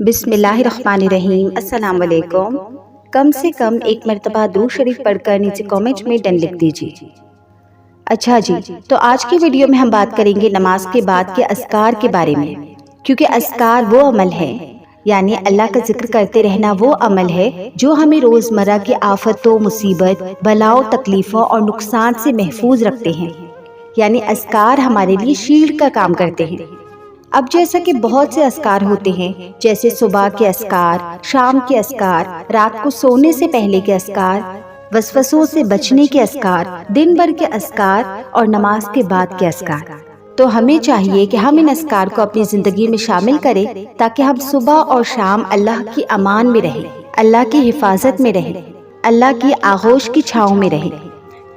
بسم اللہ الرحمن الرحیم۔ السلام علیکم۔ کم سے کم ایک مرتبہ درود شریف پڑھ کر نیچے کامنٹ میں ڈن لکھ دیجیے۔ اچھا جی، تو آج کی ویڈیو میں ہم بات کریں گے نماز کے بعد کے اذکار کے بارے میں، کیونکہ اذکار وہ عمل ہے، یعنی اللہ کا ذکر کرتے رہنا وہ عمل ہے جو ہمیں روزمرہ کی آفتوں، مصیبت، بلاؤں، تکلیفوں اور نقصان سے محفوظ رکھتے ہیں۔ یعنی اذکار ہمارے لیے شیلڈ کا کام کرتے ہیں۔ اب جیسا کہ بہت سے اذکار ہوتے ہیں، جیسے صبح کے اذکار، شام کے اذکار، رات کو سونے سے پہلے کے اذکار، وسوسوں سے بچنے کے اذکار، دن بھر کے اذکار اور نماز کے بعد کے اذکار۔ تو ہمیں چاہیے کہ ہم ان اذکار کو اپنی زندگی میں شامل کریں تاکہ ہم صبح اور شام اللہ کی امان میں رہیں، اللہ کی حفاظت میں رہیں، اللہ کی آغوش کی چھاؤں میں رہیں۔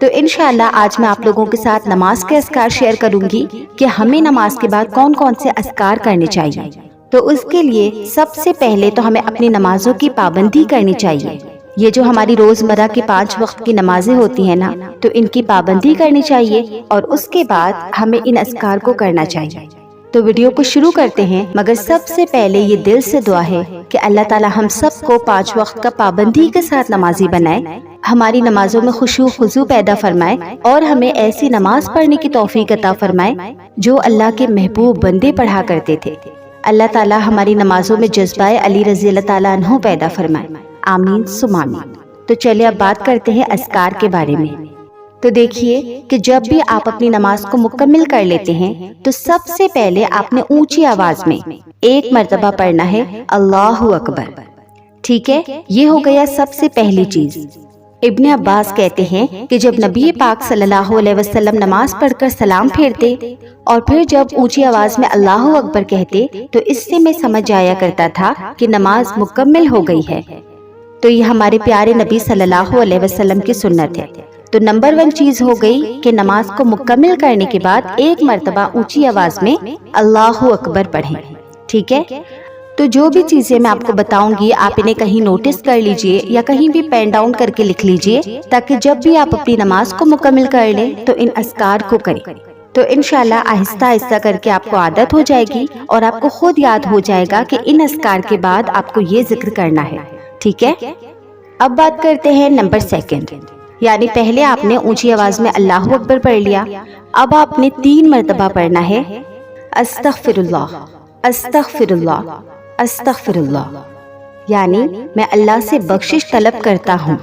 تو انشاءاللہ آج میں آپ لوگوں کے ساتھ نماز کے اذکار شیئر کروں گی کہ ہمیں نماز کے بعد کون کون سے اذکار کرنے چاہیے۔ تو اس کے لیے سب سے پہلے تو ہمیں اپنی نمازوں کی پابندی کرنی چاہیے۔ یہ جو ہماری روزمرہ کی 5 وقت کی نمازیں ہوتی ہیں نا، تو ان کی پابندی کرنی چاہیے اور اس کے بعد ہمیں ان اذکار کو کرنا چاہیے۔ تو ویڈیو کو شروع کرتے ہیں، مگر سب سے پہلے یہ دل سے دعا ہے کہ اللہ تعالی ہم سب کو 5 وقت کا پابندی کے ساتھ نمازی بنائے، ہماری نمازوں میں خشوع خضوع پیدا فرمائے اور ہمیں ایسی نماز پڑھنے کی توفیق عطا فرمائے جو اللہ کے محبوب بندے پڑھا کرتے تھے۔ اللہ تعالی ہماری نمازوں میں جذبہ علی رضی اللہ تعالیٰ عنہ پیدا فرمائے، آمین ثم آمین۔ تو چلیے اب بات کرتے ہیں اذکار کے بارے میں۔ تو دیکھیے کہ جب بھی آپ اپنی نماز کو مکمل کر لیتے ہیں تو سب سے پہلے آپ نے اونچی آواز میں 1 مرتبہ پڑھنا ہے اللہ اکبر۔ ٹھیک ہے، یہ ہو گیا سب سے پہلی چیز۔ ابن عباس کہتے ہیں کہ جب نبی پاک صلی اللہ علیہ وسلم نماز پڑھ کر سلام پھیرتے اور پھر جب اونچی آواز میں اللہ اکبر کہتے تو اس سے میں سمجھ جایا کرتا تھا کہ نماز مکمل ہو گئی ہے۔ تو یہ ہمارے پیارے نبی صلی اللہ علیہ وسلم کی سنت ہے۔ تو نمبر 1 چیز ہو گئی کہ نماز کو مکمل کرنے کے بعد 1 مرتبہ اونچی آواز میں اللہ اکبر پڑھیں۔ ٹھیک ہے، تو جو بھی چیزیں میں آپ کو بتاؤں گی آپ انہیں کہیں نوٹس کر لیجئے یا کہیں بھی پین ڈاؤن کر کے لکھ لیجئے تاکہ جب بھی آپ اپنی نماز کو مکمل کر لیں تو ان اذکار کو کریں۔ تو انشاءاللہ آہستہ آہستہ کر کے آپ کو عادت ہو جائے گی اور آپ کو خود یاد ہو جائے گا کہ ان اذکار کے بعد آپ کو یہ ذکر کرنا ہے۔ ٹھیک ہے، اب بات کرتے ہیں نمبر 2، یعنی پہلے آپ نے اونچی آواز میں اللہ اکبر پڑھ لیا، اب آپ نے 3 مرتبہ پڑھنا ہے استغفر اللہ، استغفر اللہ، استغفر اللہ، یعنی میں اللہ سے بخشش طلب کرتا ہوں۔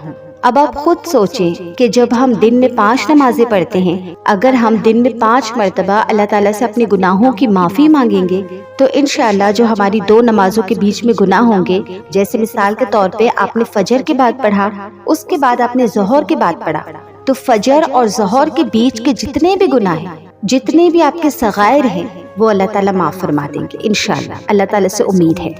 اب آپ خود سوچیں کہ جب ہم دن میں 5 نمازیں پڑھتے ہیں، اگر ہم دن میں 5 مرتبہ اللہ تعالیٰ سے اپنے گناہوں کی معافی مانگیں گے تو انشاءاللہ جو ہماری 2 نمازوں کے بیچ میں گناہ ہوں گے، جیسے مثال کے طور پہ آپ نے فجر کے بعد پڑھا، اس کے بعد آپ نے ظہر کے بعد پڑھا، تو فجر اور ظہر کے بیچ کے جتنے بھی گناہ ہیں، جتنے بھی آپ کے صغائر ہیں، وہ اللہ تعالیٰ معاف فرما دیں گے انشاءاللہ۔ اللہ تعالیٰ سے امید ہے۔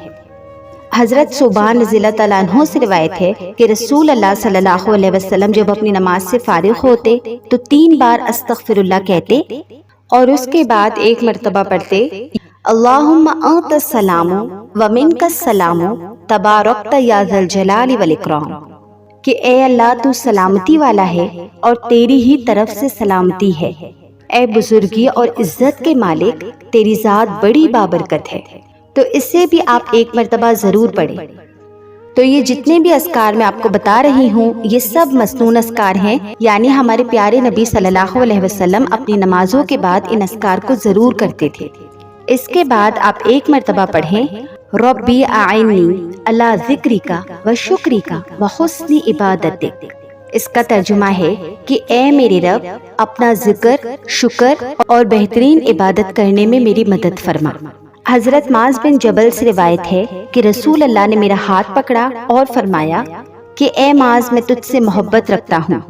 حضرت صوبان رضی اللہ تعالیٰ عنہ سے روایت ہے کہ رسول اللہ صلی اللہ علیہ وسلم جب اپنی نماز سے فارغ ہوتے تو 3 بار استغفر اللہ کہتے اور اس کے بعد 1 مرتبہ پڑھتے اللہم انت السلام ومنک السلام تبارکت یا ذا الجلال والاکرام، کہ اے اللہ تو سلامتی والا ہے اور تیری ہی طرف سے سلامتی ہے، اے بزرگی اور عزت کے مالک تیری ذات بڑی بابرکت ہے۔ تو اس سے بھی آپ 1 مرتبہ ضرور پڑھیں۔ تو یہ جتنے بھی اذکار میں آپ کو بتا رہی ہوں یہ سب مسنون اذکار ہیں، یعنی ہمارے پیارے نبی صلی اللہ علیہ وسلم اپنی نمازوں کے بعد ان اذکار کو ضرور کرتے تھے۔ اس کے بعد آپ 1 مرتبہ پڑھیں ربی اعنی علی ذکرک و شکرک و حسن عبادتک۔ اس کا ترجمہ ہے کہ اے میرے رب اپنا ذکر، شکر اور بہترین عبادت کرنے میں میری مدد فرما۔ حضرت معاذ بن جبل سے روایت ہے کہ رسول اللہ نے میرا ہاتھ پکڑا اور فرمایا کہ اے معاذ میں تجھ سے محبت رکھتا ہوں۔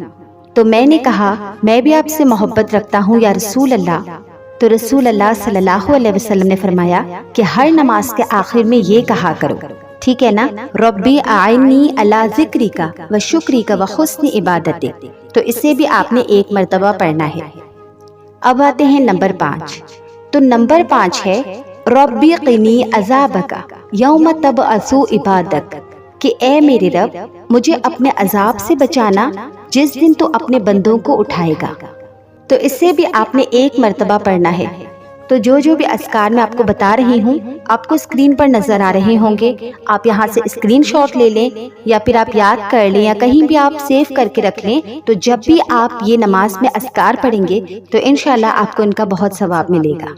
تو میں نے کہا میں بھی آپ سے محبت رکھتا ہوں یا رسول اللہ۔ تو رسول اللہ صلی اللہ علیہ وسلم نے فرمایا کہ ہر نماز کے آخر میں یہ کہا کرو، ٹھیک ہے نا، ربی اعنی علی ذکرک و شکرک و حسن عبادتک۔ تو اسے بھی آپ نے 1 مرتبہ پڑھنا ہے۔ اب آتے ہیں نمبر 5۔ تو نمبر 5 ہے ربی قنی عذابک یوم تبعث عبادک، کہ اے میرے رب مجھے اپنے عذاب سے بچانا جس دن تو اپنے بندوں کو اٹھائے گا۔ تو اس سے بھی آپ نے 1 مرتبہ پڑھنا ہے تو جو بھی اذکار میں آپ کو بتا رہی ہوں آپ کو اسکرین پر نظر آ رہے ہوں گے، آپ یہاں سے اسکرین شاٹ لے لیں یا پھر آپ یاد کر لیں یا کہیں بھی آپ سیو کر کے رکھ لیں، تو جب بھی آپ یہ نماز میں اذکار پڑھیں گے تو انشاءاللہ آپ کو ان کا بہت ثواب ملے گا۔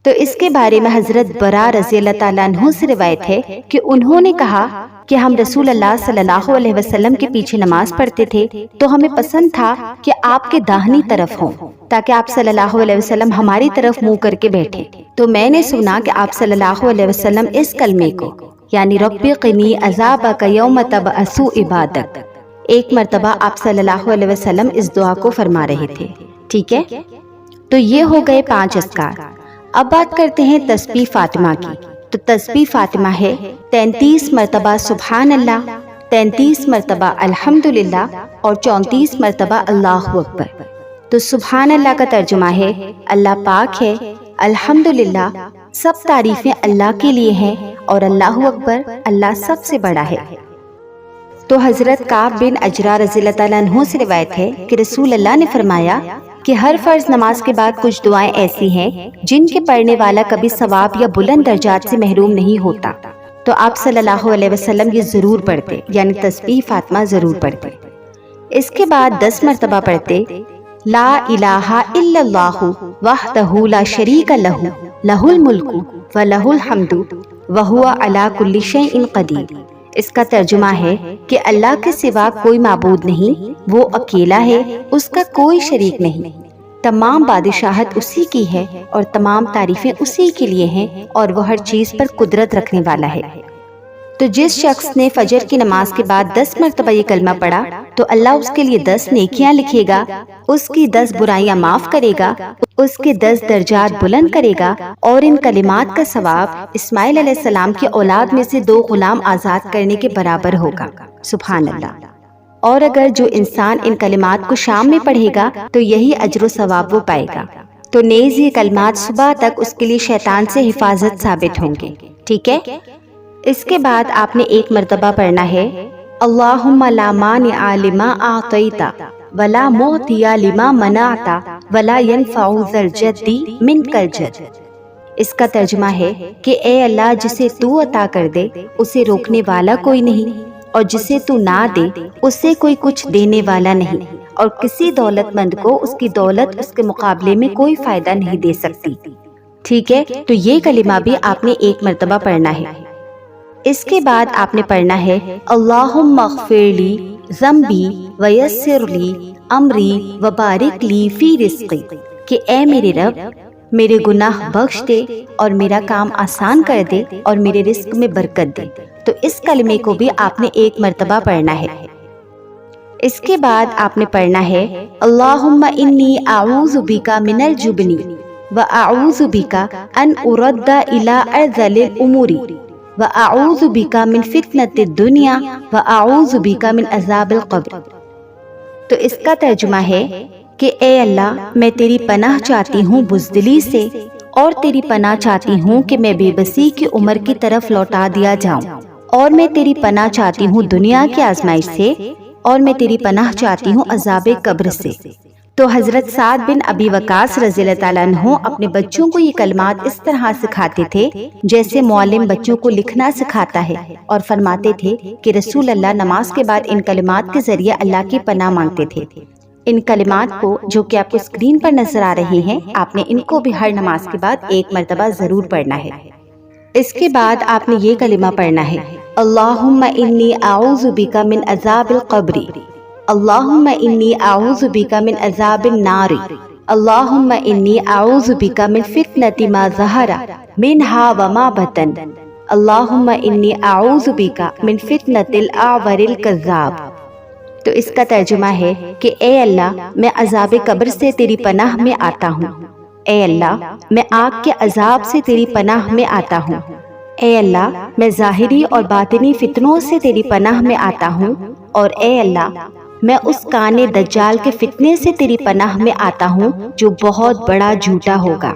تو اس کے بارے میں حضرت برا رضی اللہ تعالیٰ عنہ سے روایت ہے کہ انہوں نے کہا کہ ہم رسول اللہ صلی اللہ علیہ وسلم کے پیچھے نماز پڑھتے تھے تو ہمیں پسند تھا کہ آپ کے داہنی طرف ہوں تاکہ آپ صلی اللہ علیہ وسلم ہماری طرف منہ کر کے بیٹھیں۔ تو میں نے سنا کہ آپ صلی اللہ علیہ وسلم اس کلمے کو یعنی رب قنی عذابک یوم تبعث عبادک، ایک مرتبہ آپ صلی اللہ علیہ وسلم اس دعا کو فرما رہے تھے، ٹھیک ہے؟ تو یہ ہو گئے 5 اذکار۔ اب بات کرتے ہیں تسبیح فاطمہ کی۔ تو تسبیح فاطمہ ہے 33 مرتبہ سبحان اللہ، 33 مرتبہ الحمدللہ اور 34 مرتبہ اللہ اکبر۔ تو سبحان اللہ کا ترجمہ ہے اللہ پاک ہے، الحمدللہ سب تعریفیں اللہ کے لیے ہیں، اور اللہ اکبر اللہ سب سے بڑا ہے۔ تو حضرت کعب بن اجرا رضی اللہ تعالیٰ عنہ سے روایت ہے کہ رسول اللہ نے فرمایا کہ ہر فرض نماز کے بعد کچھ دعائیں ایسی ہیں جن کے پڑھنے والا کبھی ثواب یا بلند درجات سے محروم نہیں ہوتا۔ تو آپ صلی اللہ علیہ وسلم یہ ضرور پڑھتے، یعنی تسبیح فاطمہ ضرور پڑھتے۔ اس کے بعد 10 مرتبہ پڑھتے لا الہ الا اللہ وحدہ لا شریک لہ لہ الملک ولہ الحمد وہو علی کل شیء قدیر۔ اس کا ترجمہ ہے کہ اللہ کے سوا کوئی معبود نہیں، وہ اکیلا ہے، اس کا کوئی شریک نہیں، تمام بادشاہت اسی کی ہے اور تمام تعریفیں اسی کے لیے ہیں، اور وہ ہر چیز پر قدرت رکھنے والا ہے۔ تو جس شخص نے فجر کی نماز کے بعد 10 مرتبہ یہ کلمہ پڑھا تو اللہ اس کے لیے 10 نیکیاں لکھے گا، اس کی 10 برائیاں معاف کرے گا، اس کے 10 درجات بلند کرے گا، اور ان کلمات کا ثواب اسماعیل علیہ السلام کی اولاد میں سے 2 غلام آزاد کرنے کے برابر ہوگا۔ سبحان اللہ۔ اور اگر جو انسان ان کلمات کو شام میں پڑھے گا تو یہی اجر و ثواب وہ پائے گا۔ تو نیز یہ کلمات صبح تک اس کے لیے شیطان سے حفاظت ثابت ہوں گے، ٹھیک ہے؟ اس کے بعد آپ نے 1 مرتبہ پڑھنا ہے اللہم لا مانع لما اعطیت ولا معطی لما منعت ولا ينفع ذا الجد منک الجد۔ اس کا ترجمہ ہے کہ اے اللہ جسے تو عطا کر دے اسے روکنے والا کوئی نہیں، اور جسے تو نہ دے اسے کوئی کچھ دینے والا نہیں، اور کسی دولت مند کو اس کی دولت اس کے مقابلے میں کوئی فائدہ نہیں دے سکتی، ٹھیک ہے؟ تو یہ کلمہ بھی آپ نے 1 مرتبہ پڑھنا ہے۔ اس کے بعد آپ نے پڑھنا ہے اللہم اغفر لی ذنبی ویسر لی امری وبارک لی فی رزقی، کہ اے میرے رب میرے گناہ بخش دے اور میرا کام آسان کر دے اور میرے رزق میں برکت دے۔ تو اس کلمے کو بھی آپ نے 1 مرتبہ پڑھنا ہے۔ اس کے بعد آپ نے پڑھنا ہے اللہم انی اعوذ بک من الجبن واعوذ بک ان ارد الی ارذل الامور وَأَعُوذُ بِكَ مِن فِتْنَةِ الدُّنْيَا وَأَعُوذُ بِكَ مِنْ عَذَابِ الْقَبْرِ۔ تو اس کا ترجمہ ہے کہ اے اللہ میں تیری پناہ چاہتی ہوں بزدلی سے، اور تیری پناہ چاہتی ہوں کہ میں بے بسی کی عمر کی طرف لوٹا دیا جاؤں، اور میں تیری پناہ چاہتی ہوں دنیا کی آزمائش سے، اور میں تیری پناہ چاہتی ہوں عذاب قبر سے۔ تو حضرت سعد بن ابی وقاص رضی اللہ تعالیٰ عنہ اپنے بچوں کو یہ کلمات اس طرح سکھاتے تھے جیسے معلم بچوں کو لکھنا سکھاتا ہے، اور فرماتے تھے کہ رسول اللہ نماز کے بعد ان کلمات کے ذریعے اللہ کی پناہ مانگتے تھے۔ ان کلمات کو جو کہ آپ کو اسکرین پر نظر آ رہے ہیں، آپ نے ان کو بھی ہر نماز کے بعد 1 مرتبہ ضرور پڑھنا ہے۔ اس کے بعد آپ نے یہ کلمہ پڑھنا ہے اللہم انی اعوذ بک من عذاب القبر، اللہم انی اعوذ بک من عذاب النار، اللہم انی اعوذ بک من فتنة ما ظہر منہا وما بطن، اللہم انی اعوذ بک من فتنة الاعور الکذاب۔ تو اس کا ترجمہ ہے کہ اے اللہ میں عذاب قبر سے تیری پناہ میں آتا ہوں، اے اللہ میں آگ کے عذاب سے تیری پناہ میں آتا ہوں، اے اللہ میں ظاہری اور باطنی فتنوں سے تیری پناہ میں آتا ہوں، اور اے اللہ میں اس کانے دجال کے فتنے سے تیری پناہ میں آتا ہوں جو بہت بڑا جھوٹا ہوگا۔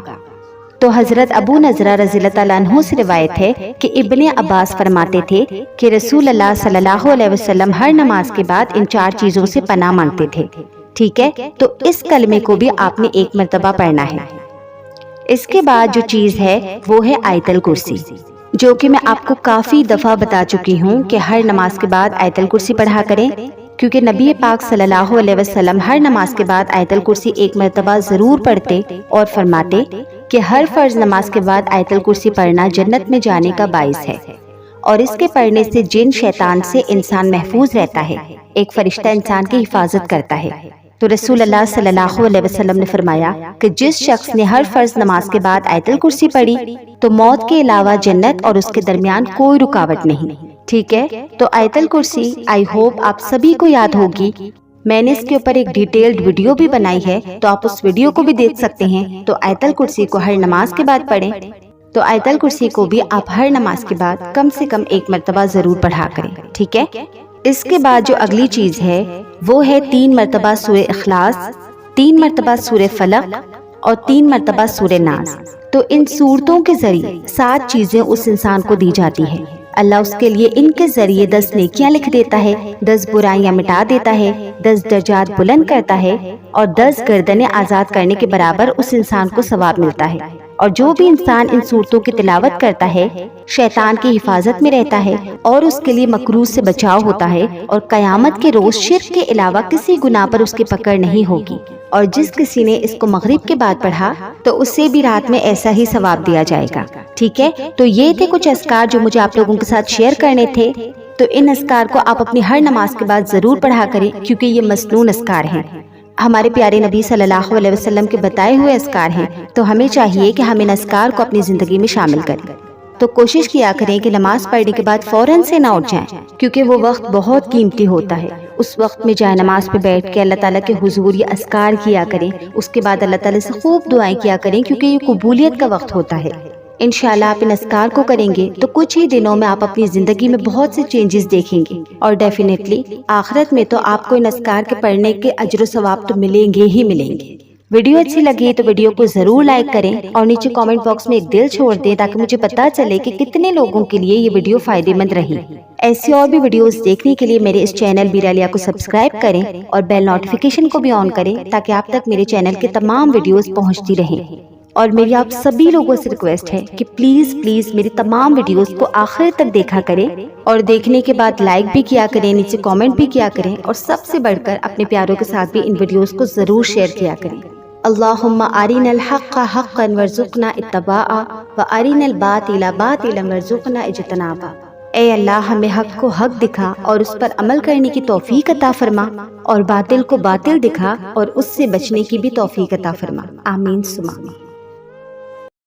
تو حضرت ابو نضرہ رضی اللہ تعالیٰ عنہ سے روایت ہے کہ ابن عباس فرماتے تھے کہ رسول اللہ صلی اللہ علیہ وسلم ہر نماز کے بعد ان 4 چیزوں سے پناہ مانگتے تھے، ٹھیک ہے؟ تو اس کلمے کو بھی آپ نے 1 مرتبہ پڑھنا ہے۔ اس کے بعد جو چیز ہے وہ ہے آیت الکرسی، جو کہ میں آپ کو کافی دفعہ بتا چکی ہوں کہ ہر نماز کے بعد آیت الکرسی پڑھا کریں، کیونکہ نبی پاک صلی اللہ علیہ وسلم ہر نماز کے بعد آیت الکرسی ایک مرتبہ ضرور پڑھتے اور فرماتے کہ ہر فرض نماز کے بعد آیت الکرسی پڑھنا جنت میں جانے کا باعث ہے، اور اس کے پڑھنے سے جن شیطان سے انسان محفوظ رہتا ہے، ایک فرشتہ انسان کی حفاظت کرتا ہے۔ تو رسول اللہ صلی اللہ علیہ وسلم نے فرمایا کہ جس شخص نے ہر فرض نماز کے بعد آیت الکرسی پڑھی تو موت کے علاوہ جنت اور اس کے درمیان کوئی رکاوٹ نہیں۔ ٹھیک ہے، تو آیت الکرسی آئی ہوپ آپ سبھی کو یاد ہوگی۔ میں نے اس کے اوپر ایک ڈیٹیلڈ ویڈیو بھی بنائی ہے، تو آپ اس ویڈیو کو بھی دیکھ سکتے ہیں۔ تو آیت الکرسی کو ہر نماز کے بعد پڑھیں، تو آیت الکرسی کو بھی آپ ہر نماز کے بعد کم سے کم ایک مرتبہ ضرور پڑھا کریں۔ ٹھیک ہے، اس کے بعد جو اگلی چیز ہے وہ ہے 3 مرتبہ سورہ اخلاص، 3 مرتبہ سورہ فلق اور 3 مرتبہ سورہ ناس۔ تو ان سورتوں کے ذریعے 7 چیزیں اس انسان کو دی جاتی ہیں۔ اللہ اس کے لیے ان کے ذریعے 10 نیکیاں لکھ دیتا ہے، 10 برائیاں مٹا دیتا ہے، 10 درجات بلند کرتا ہے، اور 10 گردنیں آزاد کرنے کے برابر اس انسان کو ثواب ملتا ہے۔ اور جو بھی انسان ان صورتوں کی تلاوت کرتا ہے شیطان کی حفاظت میں رہتا ہے، اور اس کے لیے مکروہ سے بچاؤ ہوتا ہے، اور قیامت کے روز شرک کے علاوہ کسی گناہ پر اس کی پکڑ نہیں ہوگی۔ اور جس کسی نے اس کو مغرب کے بعد پڑھا تو اسے بھی رات میں ایسا ہی ثواب دیا جائے گا۔ ٹھیک ہے، تو یہ تھے کچھ اذکار جو مجھے آپ لوگوں کے ساتھ شیئر کرنے تھے۔ تو ان اذکار کو آپ اپنی ہر نماز کے بعد ضرور پڑھا کریں، کیونکہ یہ مسنون اذکار ہیں، ہمارے پیارے نبی صلی اللہ علیہ وسلم کے بتائے ہوئے اذکار ہیں۔ تو ہمیں چاہیے کہ ہم ان اذکار کو اپنی زندگی میں شامل کریں۔ تو کوشش کیا کریں کہ نماز پڑھنے کے بعد فوراً سے نہ اٹھ جائیں، کیونکہ وہ وقت بہت قیمتی ہوتا ہے۔ اس وقت میں جائے نماز پہ بیٹھ کے اللہ تعالیٰ کے حضور یہ اذکار کیا کریں، اس کے بعد اللہ تعالیٰ سے خوب دعائیں کیا کریں، کیونکہ یہ قبولیت کا وقت ہوتا ہے۔ انشاءاللہ آپ ان اذکار کو کریں گے تو کچھ ہی دنوں میں آپ اپنی زندگی میں بہت سے چینجز دیکھیں گے، اور ڈیفینیٹلی آخرت میں تو آپ کو ان اذکار کے پڑھنے کے اجر و ثواب تو ملیں گے ہی ملیں گے۔ ویڈیو اچھی لگی تو ویڈیو کو ضرور لائک کریں، اور نیچے کامنٹ باکس میں ایک دل چھوڑ دیں تاکہ مجھے پتا چلے کہ کتنے لوگوں کے لیے یہ ویڈیو فائدے مند رہی۔ ایسی اور بھی ویڈیوز دیکھنے کے لیے میرے اس چینل بیرالیا کو سبسکرائب کریں، اور بیل نوٹیفیکیشن کو بھی آن کریں تاکہ آپ تک میرے چینل کے تمام ویڈیوز پہنچتی رہیں۔ اور میری آپ سبھی لوگوں سے ریکویسٹ ہے کہ پلیز میری تمام ویڈیوز کو آخر تک دیکھا کریں، اور دیکھنے کے بعد لائک بھی کیا کریں، نیچے کامنٹ بھی کیا کریں، اور سب سے بڑھ کر اپنے پیاروں کے ساتھ بھی ان ویڈیوز کو ضرور شیئر کیا کریں۔ اللہم ارنا الحق حقا وارزقنا اتباعہ وارنا الباطل باطلا وارزقنا اجتنابہ۔ اے اللہ ہمیں حق کو حق دکھا اور اس پر عمل کرنے کی توفیق عطا فرما، اور باطل کو باطل دکھا اور اس سے بچنے کی بھی توفیق عطا فرما۔ آمین ثم آمین۔